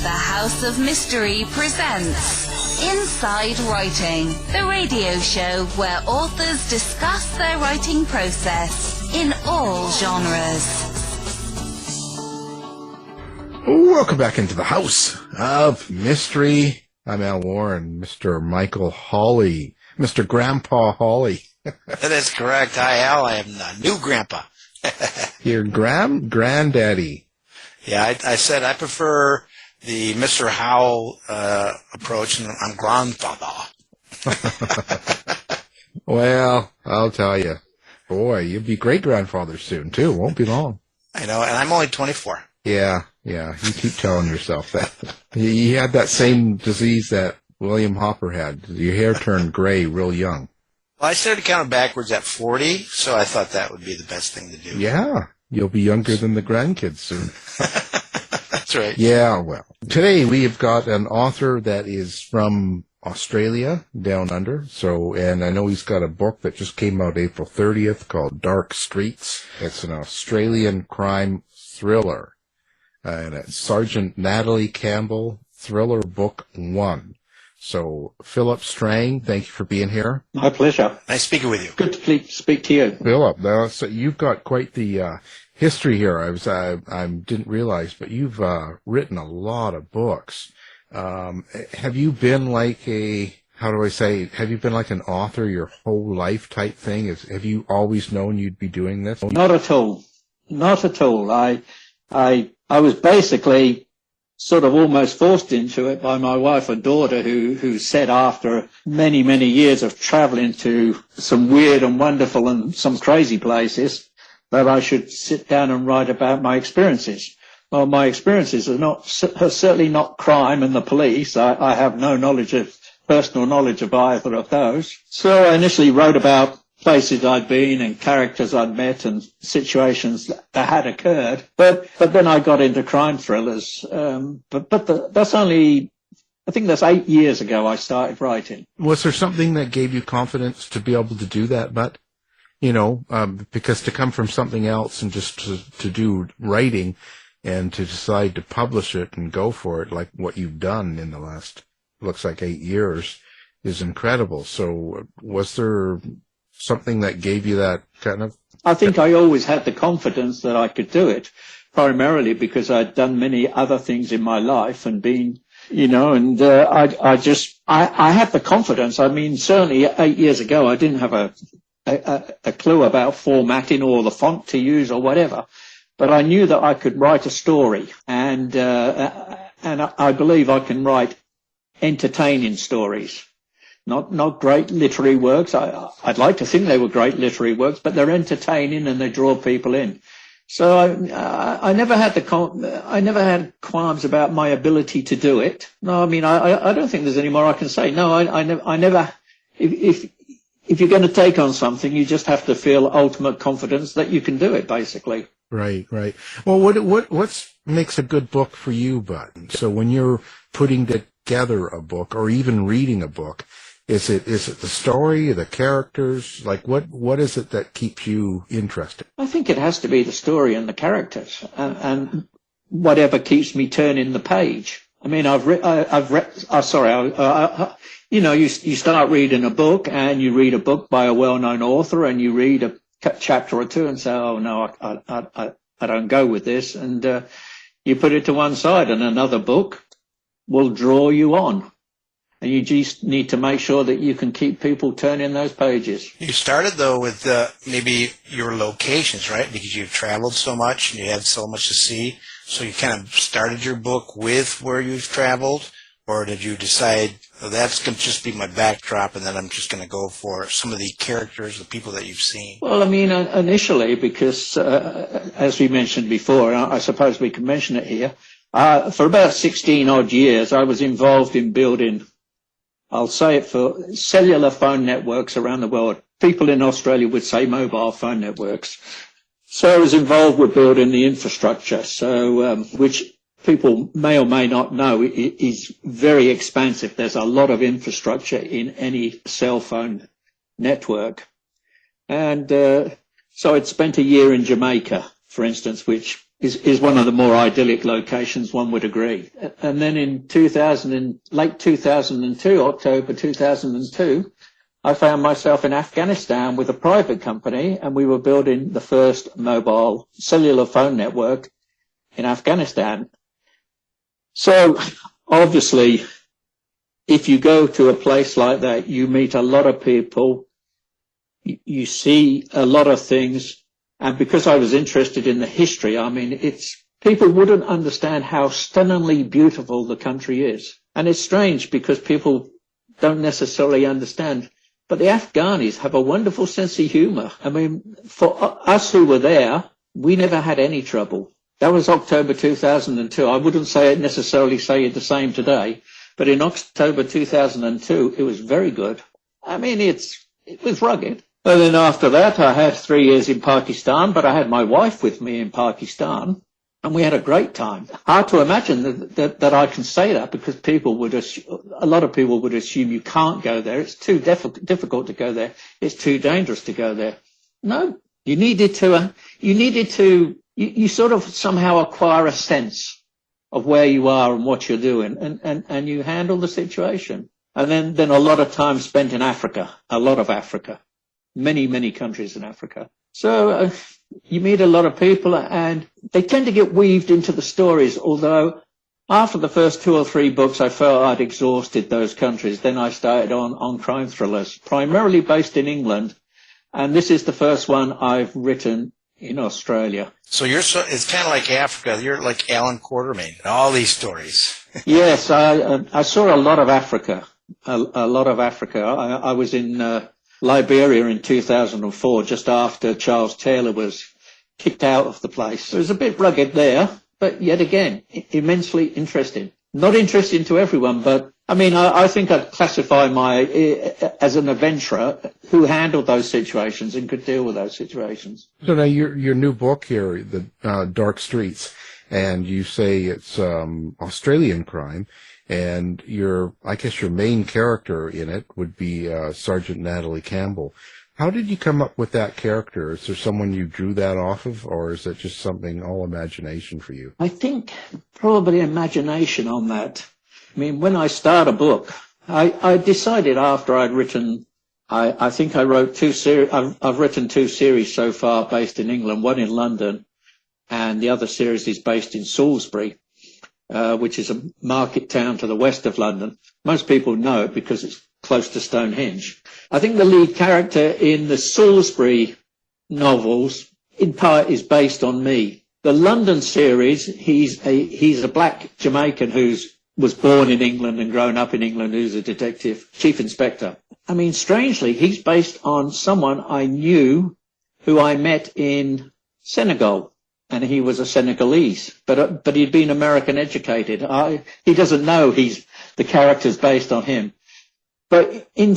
The House of Mystery presents Inside Writing, the radio show where authors discuss their writing process in all genres. Welcome back into the House of Mystery. I'm Al Warren, Mr. Michael Hawley, Mr. Grandpa Hawley. That is correct. Hi, Al. I am the new grandpa. Your granddaddy. Yeah, I said I prefer the Mr. Howell approach, and I'm grandfather. Well, I'll tell you. Boy, you'll be great-grandfather soon, too. Won't be long. I know, and I'm only 24. Yeah. You keep telling yourself that. You had that same disease that William Hopper had. Your hair turned gray real young. Well, I started counting backwards at 40, so I thought that would be the best thing to do. Yeah, you'll be younger than the grandkids soon. That's right. Yeah, well. Today we have got an author that is from Australia, down under. And I know he's got a book that just came out April 30th called Dark Streets. It's an Australian crime thriller. And it's Sergeant Natalie Campbell, Thriller Book 1. So, Phillip Strang, thank you for being here. My pleasure. Nice speaking with you. Good to speak to you. Phillip, so you've got quite the history here. I didn't realize, but you've written a lot of books. Have you been like have you been like an author your whole life type thing? Have you always known you'd be doing this? Not at all. Not at all. I was basically sort of almost forced into it by my wife and daughter who said after many, many years of traveling to some weird and wonderful and some crazy places that I should sit down and write about my experiences. Well, my experiences are certainly not crime and the police. I have no personal knowledge of either of those. So I initially wrote about places I'd been and characters I'd met and situations that had occurred. But then I got into crime thrillers. That's only, I think that's 8 years ago I started writing. Was there something that gave you confidence to be able to do that, but because to come from something else and just to do writing and to decide to publish it and go for it like what you've done in the last, looks like 8 years is incredible. So was there something that gave you that kind of... I think I always had the confidence that I could do it, primarily because I'd done many other things in my life and been, I had the confidence. I mean, certainly 8 years ago, I didn't have a clue about formatting or the font to use or whatever, but I knew that I could write a story, and I believe I can write entertaining stories. Not great literary works. I'd like to think they were great literary works, but they're entertaining and they draw people in. So I never had qualms about my ability to do it. No, I mean I don't think there's any more I can say. No, I never. If you're going to take on something, you just have to feel ultimate confidence that you can do it. Basically. Right. Well, what makes a good book for you, Bud? So when you're putting together a book or even reading a book, is it the story, the characters? Like what is it that keeps you interested? I think it has to be the story and the characters, and whatever keeps me turning the page. I mean, you start reading a book and you read a book by a well-known author and you read a chapter or two and say, oh no, I don't go with this, and you put it to one side, and another book will draw you on. And you just need to make sure that you can keep people turning those pages. You started, though, with maybe your locations, right? Because you've traveled so much and you had so much to see. So you kind of started your book with where you've traveled? Or did you decide, that's going to just be my backdrop and then I'm just going to go for some of the characters, the people that you've seen? Well, I mean, initially, because as we mentioned before, and I suppose we can mention it here, for about 16 odd years, I was involved in building, I'll say it, for cellular phone networks around the world. People in Australia would say mobile phone networks. So I was involved with building the infrastructure, which people may or may not know is very expansive. There's a lot of infrastructure in any cell phone network. And so I'd spent a year in Jamaica, for instance, which is one of the more idyllic locations, one would agree. And then in late 2002, October 2002, I found myself in Afghanistan with a private company, and we were building the first mobile cellular phone network in Afghanistan. So obviously, if you go to a place like that, you meet a lot of people, you see a lot of things. And because I was interested in the history, I mean, people wouldn't understand how stunningly beautiful the country is. And it's strange because people don't necessarily understand. But the Afghanis have a wonderful sense of humor. I mean, for us who were there, we never had any trouble. That was October 2002. I wouldn't necessarily say the same today, but in October 2002, it was very good. I mean, it was rugged. And then after that, I had 3 years in Pakistan, but I had my wife with me in Pakistan, and we had a great time. Hard to imagine that I can say that, because a lot of people would assume you can't go there. It's too difficult to go there. It's too dangerous to go there. No, you sort of somehow acquire a sense of where you are and what you're doing, and you handle the situation. And then a lot of time spent in Africa, a lot of Africa. Many countries in Africa. So you meet a lot of people, and they tend to get weaved into the stories, although after the first 2 or 3 books I felt I'd exhausted those countries. Then I started on crime thrillers, primarily based in England, and this is the first one I've written in Australia. So it's kind of like Africa. You're like Alan Quartermain, all these stories. Yes, I saw a lot of Africa, a lot of Africa. I was in Liberia in 2004, just after Charles Taylor was kicked out of the place. It was a bit rugged there, but yet again, immensely interesting. Not interesting to everyone, but I mean, I think I'd classify as an adventurer who handled those situations and could deal with those situations. So now your new book here, The Dark Streets, and you say it's Australian crime. And I guess your main character in it would be Sergeant Natalie Campbell. How did you come up with that character? Is there someone you drew that off of, or is it just something all imagination for you? I think probably imagination on that. I mean, when I start a book, I decided after I'd written, I think I wrote 2 series. I've written 2 series so far based in England, one in London, and the other series is based in Salisbury. Which is a market town to the west of London. Most people know it because it's close to Stonehenge. I think the lead character in the Salisbury novels, in part, is based on me. The London series, he's a black Jamaican was born in England and grown up in England, who's a detective, chief inspector. I mean, strangely, he's based on someone I knew who I met in Senegal. And he was a Senegalese, but he'd been American educated. He doesn't know the character's based on him. But in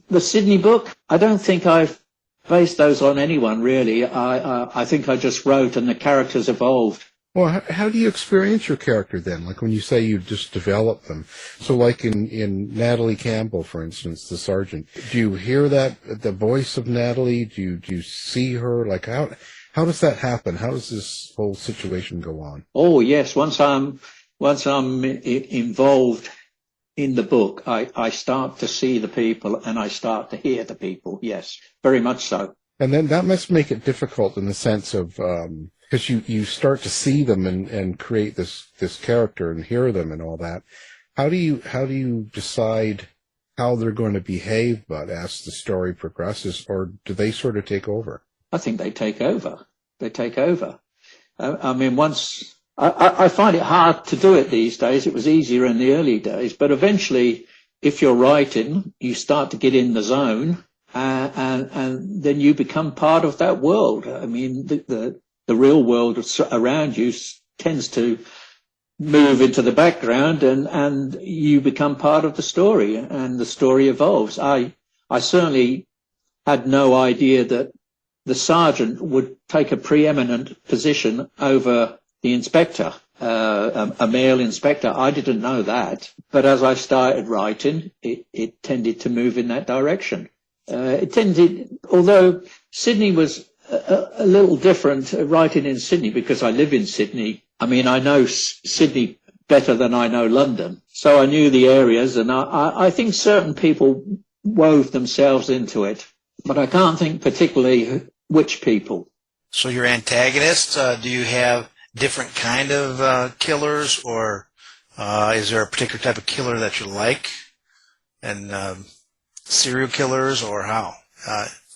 the Sydney book, I don't think I've based those on anyone really. I think I just wrote, and the characters evolved. Well, how do you experience your character then? Like when you say you just develop them. So like in Natalie Campbell, for instance, the sergeant, do you hear the voice of Natalie? Do you see her? Like how does that happen? How does this whole situation go on? Oh yes, once I'm involved in the book, I start to see the people and I start to hear the people. Yes, very much so. And then that must make it difficult in the sense of because you start to see them and create this character and hear them and all that. How do you decide how they're going to behave, but as the story progresses, or do they sort of take over? I think they take over. I mean, once I find it hard to do it these days. It was easier in the early days, but eventually, if you're writing, you start to get in the zone, and then you become part of that world. I mean, the real world around you tends to move into the background, and you become part of the story, and the story evolves. I certainly had no idea that the sergeant would take a preeminent position over the inspector, a male inspector. I didn't know that. But as I started writing, it tended to move in that direction. Although Sydney was a little different writing in Sydney because I live in Sydney. I mean, I know Sydney better than I know London. So I knew the areas, and I think certain people wove themselves into it. But I can't think particularly which people. So your antagonists, do you have different kind of killers, or is there a particular type of killer that you like? And serial killers, or how?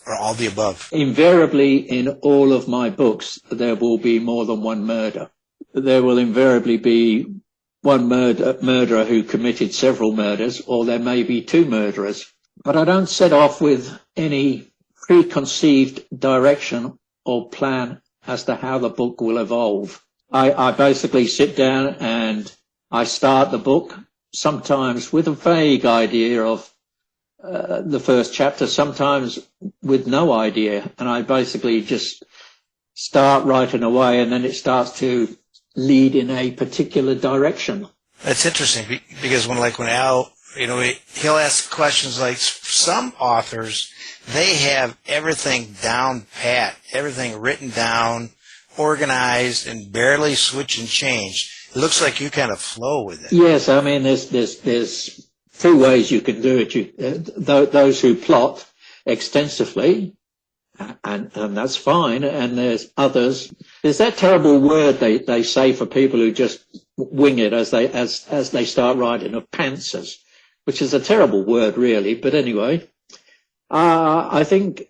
Or all the above? Invariably, in all of my books, there will be more than one murder. There will invariably be one murderer who committed several murders, or there may be two murderers. But I don't set off with any preconceived direction or plan as to how the book will evolve. I basically sit down and I start the book, sometimes with a vague idea of the first chapter, sometimes with no idea, and I basically just start writing away, and then it starts to lead in a particular direction. That's interesting because when Al, he'll ask questions like some authors, they have everything down pat, everything written down, organized, and barely switch and change. It looks like you kind of flow with it. Yes, I mean, there's two ways you can do it. Those who plot extensively, and that's fine, and there's others. There's that terrible word they say for people who just wing it as they start writing, of pantsers, which is a terrible word, really. But anyway, I think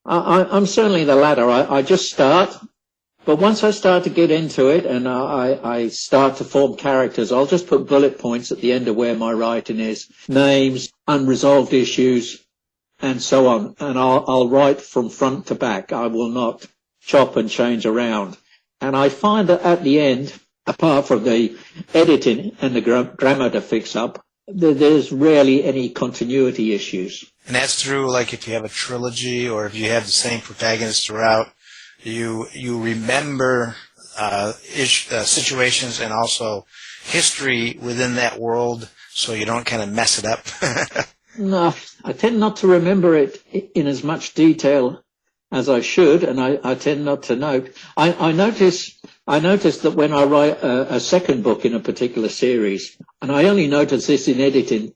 I'm certainly the latter. I just start, but once I start to get into it and I start to form characters, I'll just put bullet points at the end of where my writing is, names, unresolved issues, and so on. And I'll write from front to back. I will not chop and change around. And I find that at the end, apart from the editing and the grammar to fix up, there's rarely any continuity issues. And that's true, like if you have a trilogy or if you have the same protagonist throughout, you remember situations and also history within that world, so you don't kind of mess it up. No, I tend not to remember it in as much detail as I should, and I tend not to note. I notice that when I write a second book in a particular series, and I only notice this in editing,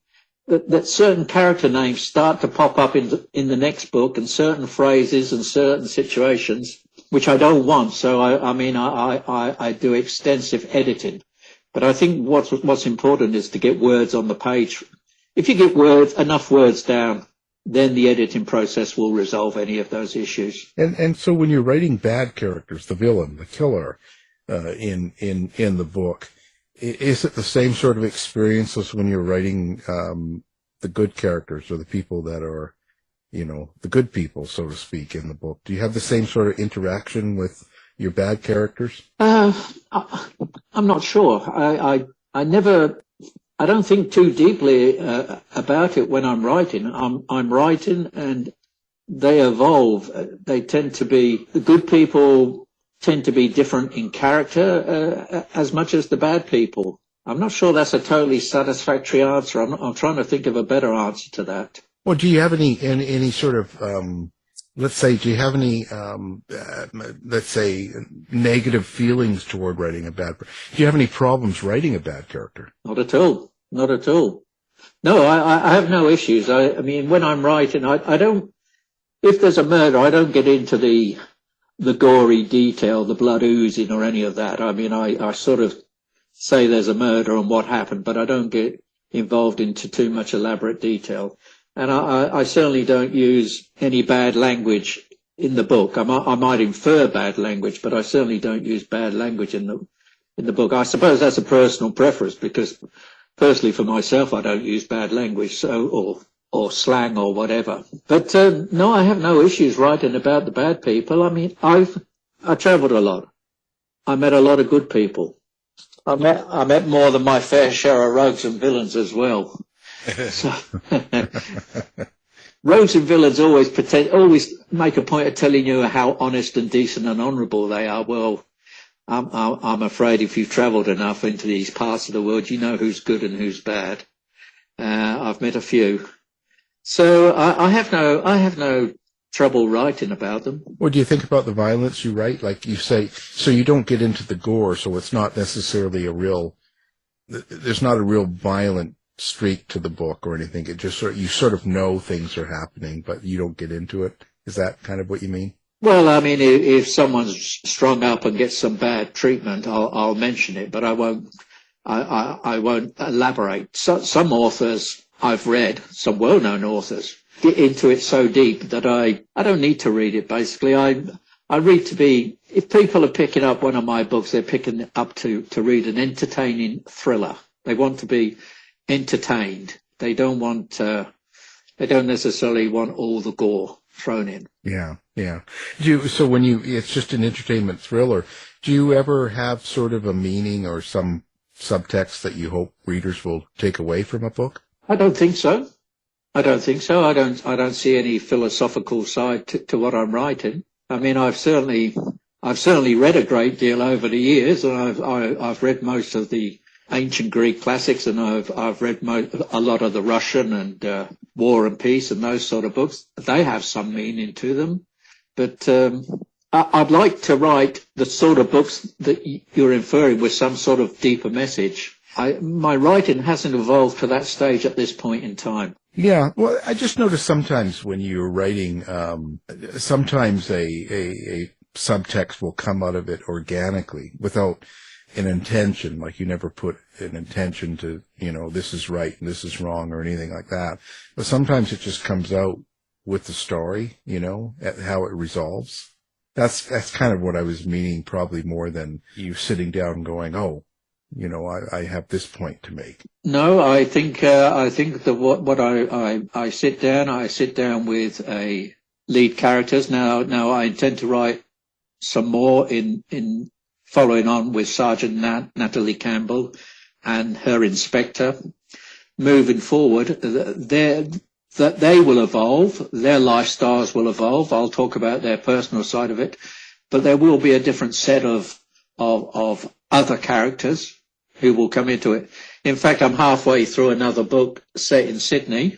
that certain character names start to pop up in the next book, and certain phrases and certain situations which I don't want. So I do extensive editing, but I think what's important is to get words on the page. If you get enough words down, then the editing process will resolve any of those issues. And so when you're writing bad characters, the villain, the killer, in the book, is it the same sort of experience as when you're writing the good characters or the people that are, the good people, so to speak, in the book? Do you have the same sort of interaction with your bad characters? I'm not sure. I don't think too deeply about it when I'm writing. I'm writing and they evolve. They tend to be, the good people tend to be different in character as much as the bad people. I'm not sure that's a totally satisfactory answer. I'm trying to think of a better answer to that. Well, do you have any sort of, let's say, do you have any, let's say, negative feelings toward writing a bad, do you have any problems writing a bad character? Not at all. Not at all. No, I have no issues. I mean, when I'm writing, I don't, if there's a murder, I don't get into the gory detail, the blood oozing or any of that. I mean, I sort of say there's a murder and what happened, but I don't get involved into too much elaborate detail. And I certainly don't use any bad language in the book. I might infer bad language, but I certainly don't use bad language in the book. I suppose that's a personal preference because personally for myself, I don't use bad language, so, or slang or whatever. But, no, I have no issues writing about the bad people. I mean, I traveled a lot. I met a lot of good people. I met more than my fair share of rogues and villains as well. So, rogues and villains always make a point of telling you how honest and decent and honourable they are. Well, I'm afraid if you've travelled enough into these parts of the world, you know who's good and who's bad. I've met a few, so I have no trouble writing about them. What do you think about the violence you write? Like you say, so you don't get into the gore, so it's not necessarily there's not a real violent streak to the book or anything. It just you sort of know things are happening, but you don't get into it. Is that kind of what you mean? Well, I mean, if someone's strung up and gets some bad treatment, I'll mention it, but I won't. I won't elaborate. So, some authors I've read, some well-known authors, get into it so deep that I don't need to read it. Basically, I read to be. If people are picking up one of my books, they're picking it up to read an entertaining thriller. They want to be entertained. They don't want. They don't necessarily want all the gore thrown in. Yeah. So when it's just an entertainment thriller, do you ever have sort of a meaning or some subtext that you hope readers will take away from a book? I don't think so. I don't see any philosophical side to what I'm writing. I mean, I've certainly read a great deal over the years, and I've read most of the ancient Greek classics, and I've read a lot of the Russian and War and Peace and those sort of books. They have some meaning to them, but I'd like to write the sort of books that you're inferring with some sort of deeper message. My writing hasn't evolved to that stage at this point in time. Yeah, well, I just noticed sometimes when you're writing, sometimes a subtext will come out of it organically without an intention. Like you never put an intention to, this is right and this is wrong or anything like that. But sometimes it just comes out with the story, at how it resolves. That's kind of what I was meaning, probably more than you sitting down and going, I have this point to make. No, I think that what I sit down with a lead characters. Now I intend to write some more in following on with Sergeant Natalie Campbell and her inspector. Moving forward, that they will evolve, their lifestyles will evolve. I'll talk about their personal side of it, but there will be a different set of other characters who will come into it. In fact, I'm halfway through another book set in Sydney,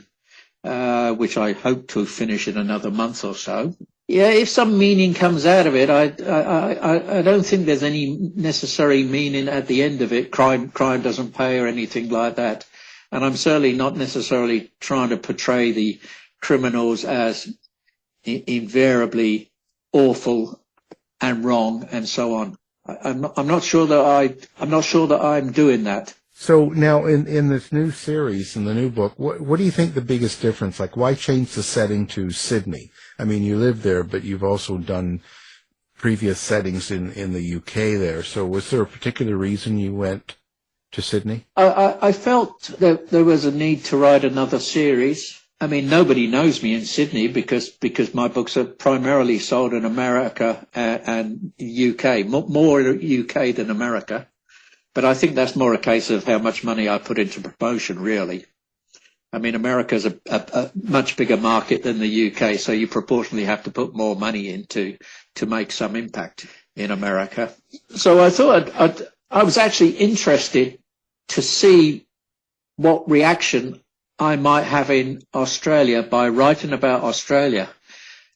which I hope to finish in another month or so. Yeah, if some meaning comes out of it, I don't think there's any necessary meaning at the end of it. Crime doesn't pay or anything like that. And I'm certainly not necessarily trying to portray the criminals as invariably awful and wrong and so on. I'm not sure that I'm doing that. So now in this new series, in the new book, what do you think the biggest difference? Like, why change the setting to Sydney? I mean, you live there, but you've also done previous settings in the UK there. So was there a particular reason you went to Sydney? I felt that there was a need to write another series. I mean, nobody knows me in Sydney because my books are primarily sold in America and UK, more UK than America. But I think that's more a case of how much money I put into promotion, really. I mean, America's a much bigger market than the UK, so you proportionally have to put more money into to make some impact in America. So I thought I was actually interested to see what reaction I might have in Australia by writing about Australia,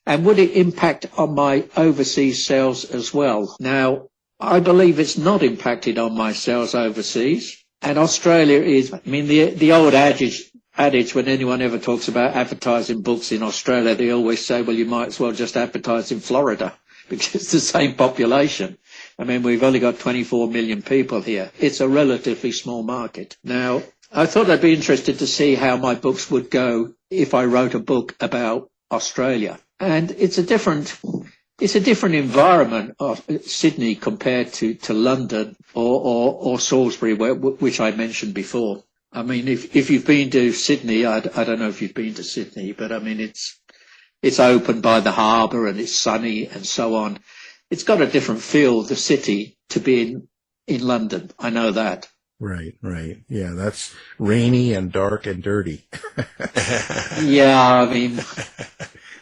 and would it impact on my overseas sales as well? Now, I believe it's not impacted on my sales overseas, and Australia is, I mean, the old adage when anyone ever talks about advertising books in Australia, they always say, well, you might as well just advertise in Florida because it's the same population. I mean, we've only got 24 million people here. It's a relatively small market. Now, I thought I'd be interested to see how my books would go if I wrote a book about Australia. And it's a different environment of Sydney compared to London or Salisbury, which I mentioned before. I mean, if you've been to Sydney, I don't know if you've been to Sydney, but I mean, it's open by the harbour and it's sunny and so on. It's got a different feel, the city, to be in London. I know that. Right. Yeah, that's rainy and dark and dirty. Yeah, I mean,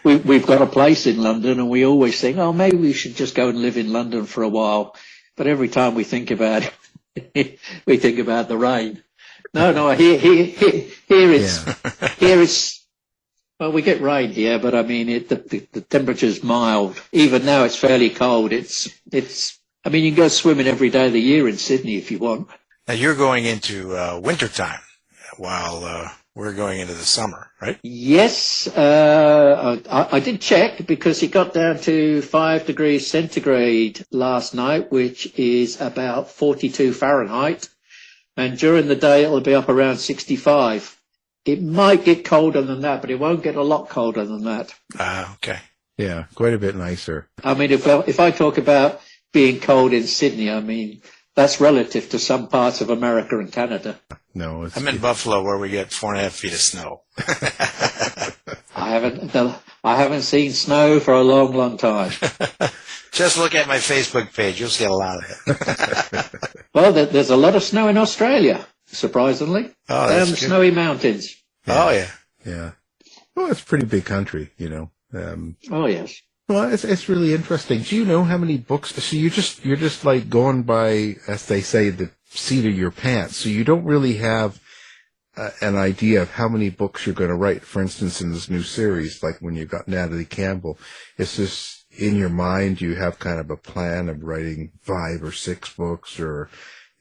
we've got a place in London and we always think, oh, maybe we should just go and live in London for a while. But every time we think about it, we think about the rain. No, here it's Well, we get rain here, but I mean, the temperature's mild. Even now, it's fairly cold. I mean, you can go swimming every day of the year in Sydney if you want. Now you're going into winter time while we're going into the summer, right? Yes, I did check because it got down to 5 degrees centigrade last night, which is about 42 Fahrenheit. And during the day, it'll be up around 65. It might get colder than that, but it won't get a lot colder than that. Okay. Yeah, quite a bit nicer. I mean, if I talk about being cold in Sydney, I mean, that's relative to some parts of America and Canada. No, I'm in Buffalo where we get 4.5 feet of snow. I haven't seen snow for a long, long time. Just look at my Facebook page. You'll see a lot of it. Well, there's a lot of snow in Australia, surprisingly. Oh, down that's the good. snowy mountains. Oh, yeah. Yeah. Well, it's a pretty big country, you know. Oh, yes. Well, it's really interesting. Do you know how many books? So you're just like going by, as they say, the seat of your pants. So you don't really have an idea of how many books you're going to write. For instance, in this new series, like when you got Natalie Campbell, it's just in your mind. You have kind of a plan of writing 5 or 6 books, or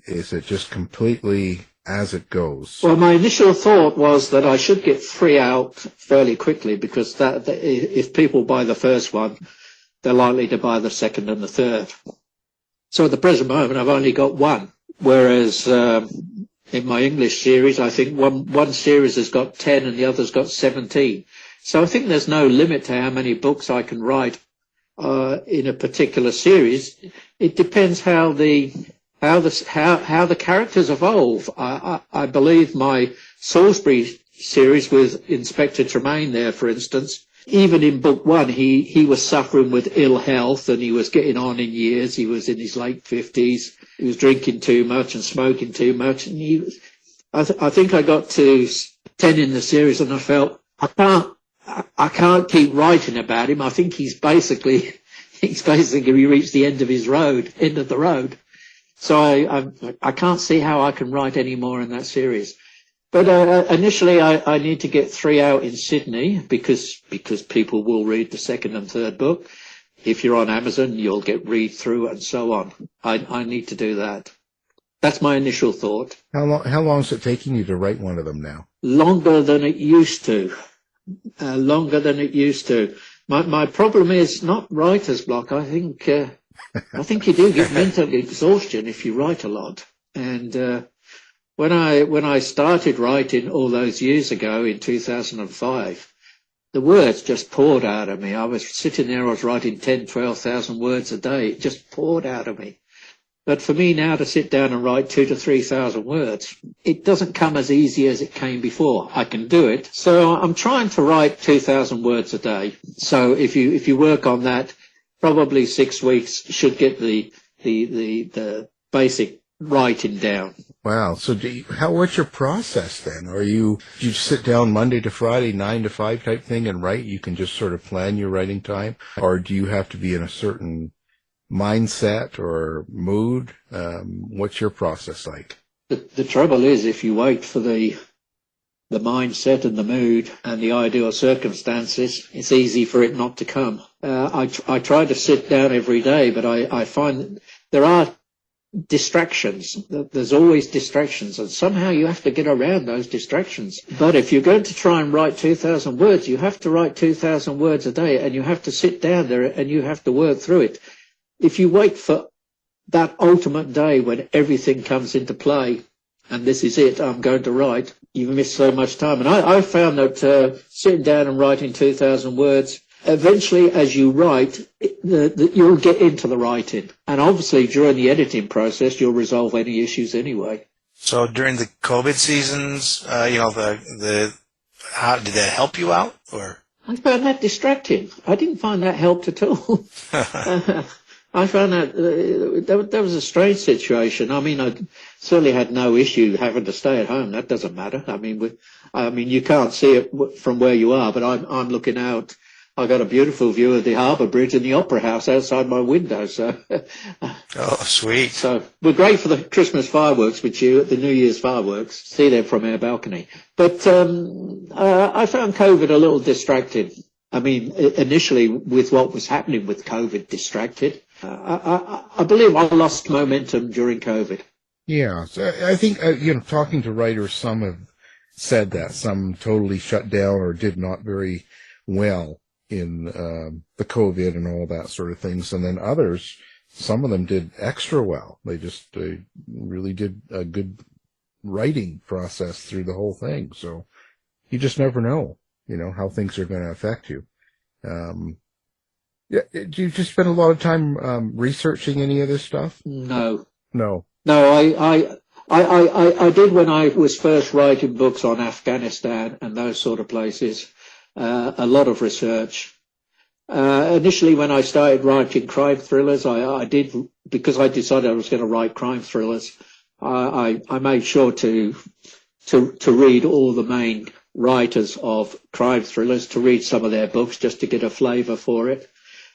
is it just completely as it goes? Well, my initial thought was that I should get 3 out fairly quickly because that if people buy the first one, they're likely to buy the second and the third. So at the present moment, I've only got 1, whereas in my English series, I think one series has got 10 and the other's got 17. So I think there's no limit to how many books I can write in a particular series. It depends how the characters evolve. I believe my Salisbury series with Inspector Tremaine there, for instance, even in book 1, he was suffering with ill health and he was getting on in years. He was in his late 50s. He was drinking too much and smoking too much. And I think I got to 10 in the series and I felt, I can't keep writing about him. I think he's basically reached the end of the road. So I can't see how I can write any more in that series. But initially, I need to get 3 out in Sydney because people will read the second and third book. If you're on Amazon, you'll get read through and so on. I need to do that. That's my initial thought. How long is it taking you to write one of them now? Longer than it used to. My problem is not writer's block. I think you do get mental exhaustion if you write a lot. And when I started writing all those years ago in 2005, the words just poured out of me. I was sitting there, I was writing 10, 12,000 words a day. It just poured out of me. But for me now to sit down and write 2,000 to 3,000 words, it doesn't come as easy as it came before. I can do it. So I'm trying to write 2,000 words a day. So if you work on that, probably 6 weeks should get the basic writing down. Wow. So what's your process then? Do you sit down Monday to Friday, 9 to 5 type thing and write? You can just sort of plan your writing time? Or do you have to be in a certain mindset or mood? What's your process like? The trouble is if you wait for the mindset and the mood and the ideal circumstances, it's easy for it not to come. I try to sit down every day, but I find that there are distractions. There's always distractions, and somehow you have to get around those distractions. But if you're going to try and write 2,000 words, you have to write 2,000 words a day, and you have to sit down there and you have to work through it. If you wait for that ultimate day when everything comes into play, and this is it, I'm going to write, you miss so much time. And I found that sitting down and writing 2,000 words, eventually as you write, you'll get into the writing. And obviously during the editing process, you'll resolve any issues anyway. So during the COVID seasons, how did that help you out? Or I found that distracting. I didn't find that helped at all. I found that was a strange situation. I mean, I certainly had no issue having to stay at home. That doesn't matter. I mean, you can't see it from where you are, but I'm looking out I got a beautiful view of the Harbour Bridge and the Opera House outside my window. So, Oh, sweet. so we're great for the Christmas fireworks with you at the New Year's fireworks. See them from our balcony. But I found COVID a little distracted. I mean, initially with what was happening with COVID, distracted. I believe I lost momentum during COVID. Yeah, so I think, talking to writers, some have said that, some totally shut down or did not very well in the COVID and all that sort of things. And then others, some of them did extra well. They really did a good writing process through the whole thing. So you just never know, how things are going to affect you. Yeah, do you just spend a lot of time researching any of this stuff? No. No, I did when I was first writing books on Afghanistan and those sort of places. A lot of research. Initially, when I started writing crime thrillers, I did, because I decided I was going to write crime thrillers. I made sure to read all the main writers of crime thrillers, to read some of their books just to get a flavour for it.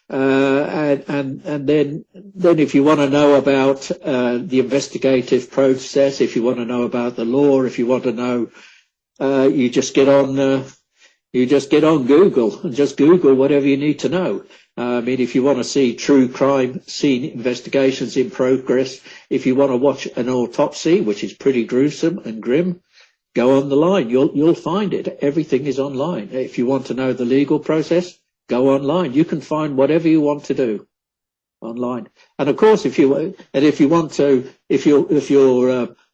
And then if you want to know about the investigative process, if you want to know about the law, if you want to know, you just get on Google and just Google whatever you need to know. I mean, if you want to see true crime scene investigations in progress, if you want to watch an autopsy, which is pretty gruesome and grim, go on the line. You'll find it. Everything is online. If you want to know the legal process, go online. You can find whatever you want to do online. And of course, if you're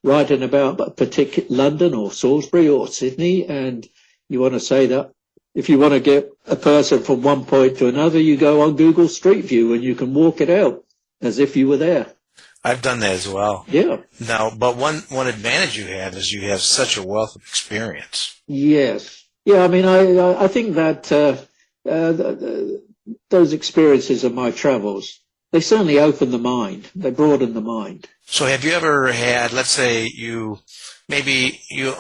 writing about a particular London or Salisbury or Sydney, and you want to say that if you want to get a person from one point to another, you go on Google Street View and you can walk it out as if you were there. I've done that as well. Yeah. Now, but one advantage you have is you have such a wealth of experience. Yes. Yeah. I mean, I think that those experiences of my travels, they certainly open the mind. They broaden the mind. So have you ever had, let's say you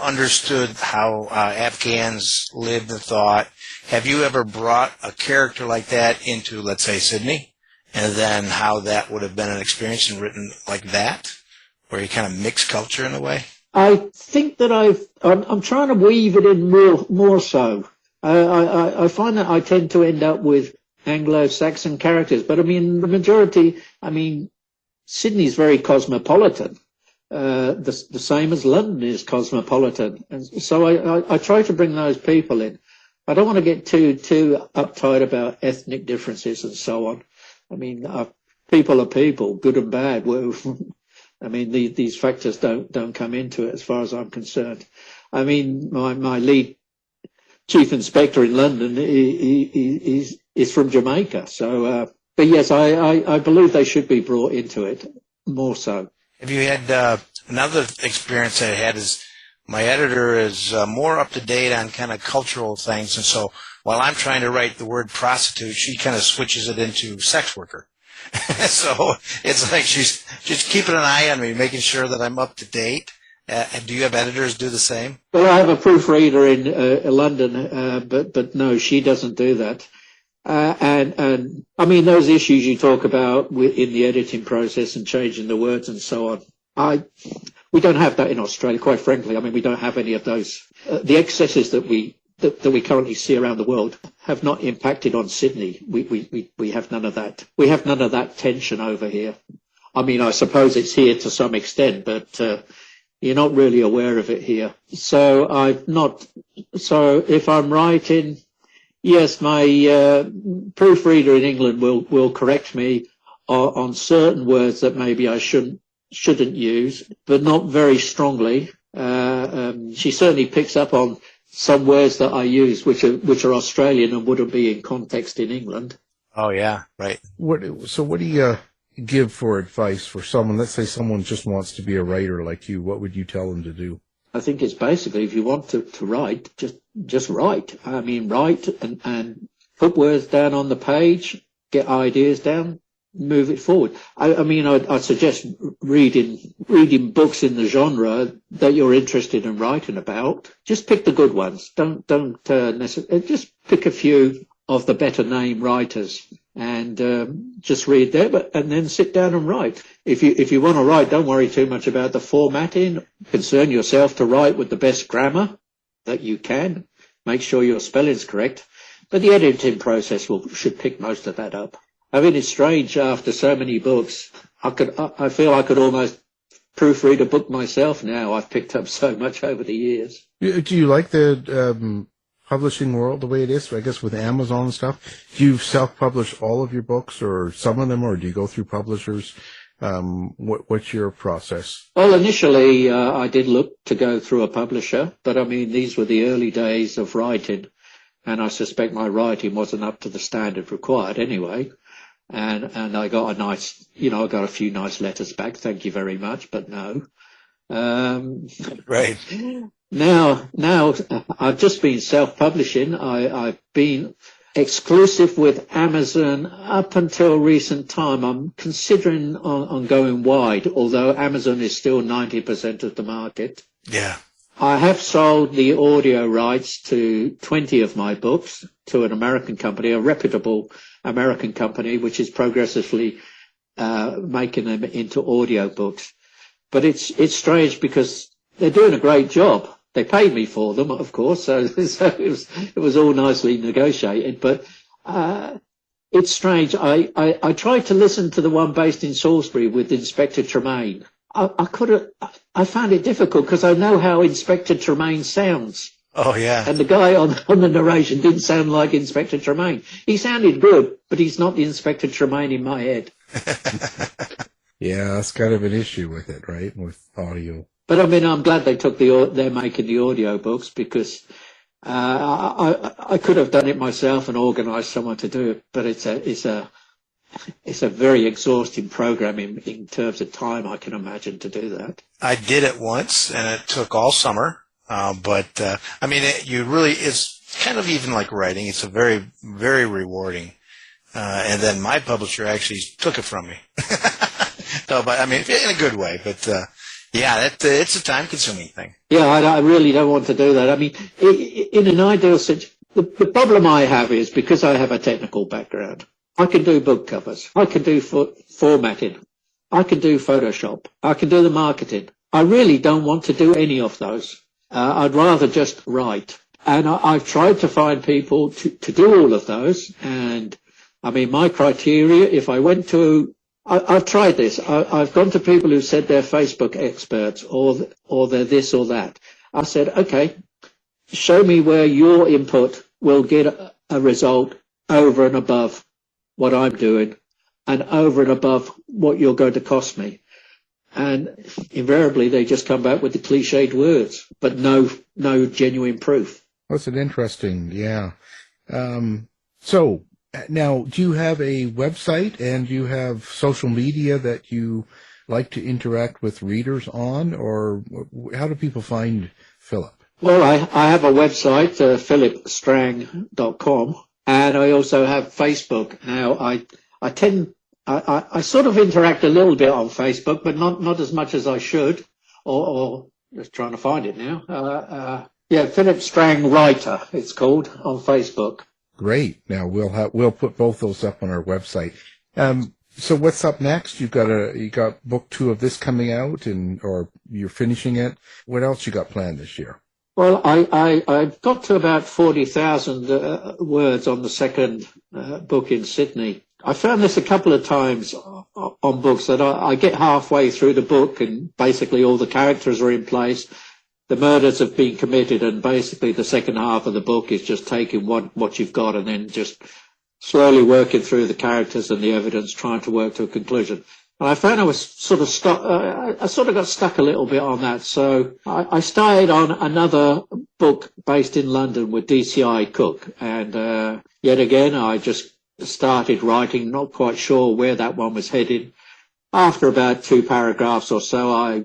understood how Afghans lived and thought. Have you ever brought a character like that into, let's say, Sydney? And then how that would have been an experience and written like that? Where you kind of mix culture in a way? I think that I'm trying to weave it in more so. I find that I tend to end up with Anglo-Saxon characters. But I mean, the majority, Sydney's very cosmopolitan. The same as London is cosmopolitan. And so I try to bring those people in. I don't want to get too uptight about ethnic differences and so on. I mean, people are people, good and bad. These factors don't come into it as far as I'm concerned. I mean, my lead chief inspector in London is from Jamaica. So, but yes, I believe they should be brought into it more so. Have you had another experience I had is my editor is more up to date on kind of cultural things, and so while I'm trying to write the word prostitute, she kind of switches it into sex worker. So it's like she's just keeping an eye on me, making sure that I'm up to date. Do you have editors do the same? Well, I have a proofreader in London, but no, she doesn't do that. And I mean, those issues you talk about in the editing process and changing the words and so on, we don't have that in Australia, quite frankly. I mean, we don't have any of those. The excesses that we currently see around the world have not impacted on Sydney. We have none of that. We have none of that tension over here. I mean, I suppose it's here to some extent, but you're not really aware of it here. So if I'm writing, yes, my proofreader in England will correct me on certain words that maybe I shouldn't use, but not very strongly. She certainly picks up on some words that I use, which are Australian and wouldn't be in context in England. Oh yeah, right. What do you give for advice for someone? Let's say someone just wants to be a writer like you. What would you tell them to do? I think it's basically, if you want to write, just write. I mean, write and put words down on the page, get ideas down, move it forward. I suggest reading books in the genre that you're interested in writing about. Just pick the good ones. Don't necessarily, just pick a few of the better name writers, and just read them and then sit down and write. If you want to write, don't worry too much about the formatting. Concern yourself to write with the best grammar that you can. Make sure your spelling's correct. But the editing process should pick most of that up. I mean, it's strange after so many books. I feel I could almost proofread a book myself now. I've picked up so much over the years. Do you like the publishing world the way it is? I guess with Amazon and stuff, do you self-publish all of your books or some of them, or do you go through publishers? What's your process? Well, initially, I did look to go through a publisher, but I mean, these were the early days of writing, and I suspect my writing wasn't up to the standard required anyway. And I got I got a few nice letters back. Thank you very much, but no. Right. Now I've just been self-publishing. I've been exclusive with Amazon up until recent time. I'm considering on going wide, although Amazon is still 90% of the market. Yeah. I have sold the audio rights to 20 of my books to an American company, a reputable American company, which is progressively making them into audio books. But it's strange because they're doing a great job. They paid me for them, of course, so it was all nicely negotiated. But it's strange. I tried to listen to the one based in Salisbury with Inspector Tremaine. I found it difficult because I know how Inspector Tremaine sounds. Oh, yeah. And the guy on the narration didn't sound like Inspector Tremaine. He sounded good, but he's not the Inspector Tremaine in my head. Yeah, that's kind of an issue with it, right? With audio. But I mean, I'm glad they're making the audio books because I could have done it myself and organised someone to do it, but it's a very exhausting program in terms of time, I can imagine, to do that. I did it once, and it took all summer. But I mean, it's kind of even like writing. It's a very, very rewarding. And then my publisher actually took it from me. So, but I mean, in a good way. But yeah, it's a time-consuming thing. Yeah, I really don't want to do that. I mean, in an ideal situation, the problem I have is because I have a technical background, I can do book covers, I can do formatting, I can do Photoshop, I can do the marketing. I really don't want to do any of those. I'd rather just write. And I've tried to find people to do all of those. And I mean, my criteria, if I went to, I've tried this. I've gone to people who said they're Facebook experts or they're this or that. I said, okay, show me where your input will get a result over and above what I'm doing and over and above what you're going to cost me. And invariably, they just come back with the cliched words, but no genuine proof. That's an interesting, yeah. So now, do you have a website and do you have social media that you like to interact with readers on, or how do people find Phillip? Well, I have a website, phillipstrang.com, and I also have Facebook. Now, I sort of interact a little bit on Facebook, but not as much as I should, or just trying to find it now. Phillip Strang Writer, it's called, on Facebook. Great. Now we'll put both those up on our website. So what's up next? You got book 2 of this coming out, or you're finishing it. What else you got planned this year? Well, I've got to about 40,000 words on the second book in Sydney. I found this a couple of times on books that I get halfway through the book and basically all the characters are in place. The murders have been committed and basically the second half of the book is just taking what you've got and then just slowly working through the characters and the evidence, trying to work to a conclusion. And I found I was sort of stuck, I sort of got stuck a little bit on that. So I started on another book based in London with DCI Cook. And yet again, I just started writing, not quite sure where that one was headed. After about 2 paragraphs or so,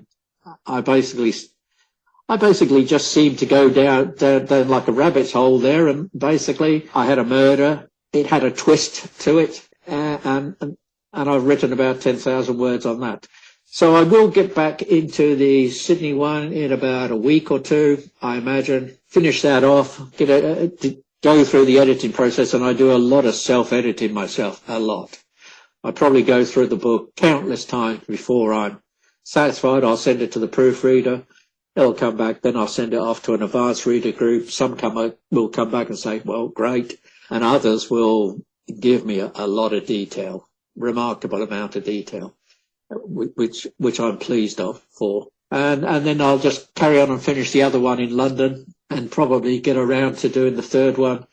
I basically just seemed to go down like a rabbit's hole there. And basically I had a murder. It had a twist to it. And I've written about 10,000 words on that. So I will get back into the Sydney one in about a week or 2, I imagine. Finish that off, go through the editing process, and I do a lot of self-editing myself, a lot. I probably go through the book countless times before I'm satisfied. I'll send it to the proofreader. They'll come back. Then I'll send it off to an advanced reader group. Some will come back and say, well, great. And others will give me a lot of detail, remarkable amount of detail, which I'm pleased for. And then I'll just carry on and finish the other one in London and probably get around to doing the third one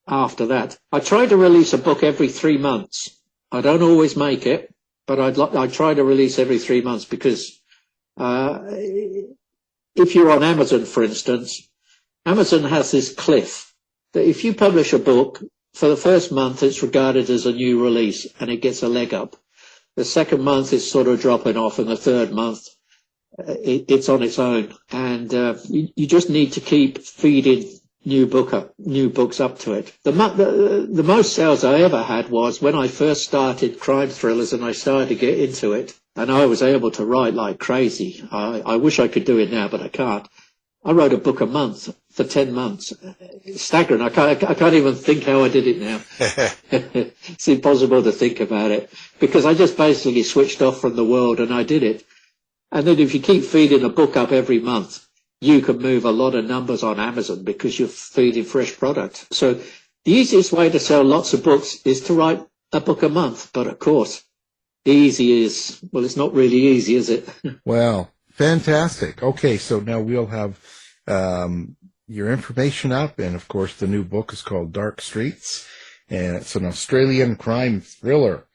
after that. I try to release a book every 3 months. I don't always make it, but I try to release every 3 months because if you're on Amazon, for instance, Amazon has this cliff that if you publish a book, for the first month it's regarded as a new release and it gets a leg up. The second month it's sort of dropping off, and the third month it's on its own. And you just need to keep feeding new books up to it. The most sales I ever had was when I first started crime thrillers and I started to get into it, and I was able to write like crazy. I wish I could do it now, but I can't. I wrote a book a month for 10 months. It's staggering. I can't even think how I did it now. It's impossible to think about it because I just basically switched off from the world and I did it. And then if you keep feeding a book up every month, you can move a lot of numbers on Amazon because you're feeding fresh product. So the easiest way to sell lots of books is to write a book a month. But of course, it's not really easy, is it? Well, fantastic. Okay, so now we'll have your information up, and of course the new book is called Dark Streets, and it's an Australian crime thriller.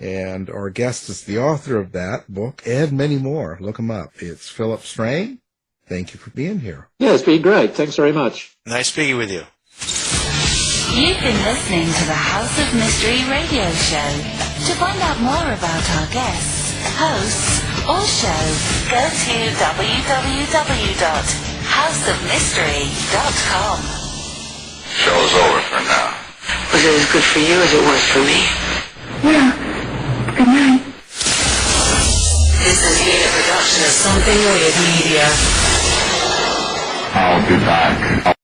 And our guest is the author of that book and many more. Look him up. It's Phillip Strang. Thank you for being here. Yeah, it's been great. Thanks very much. Nice speaking with you. You've been listening to the House of Mystery radio show. To find out more about our guests, hosts, or show, go to www.houseofmystery.com. Show's over for now. Was it as good for you as it was for me? Yeah. Good night. This has been a production of Something Weird Media. I'll be back.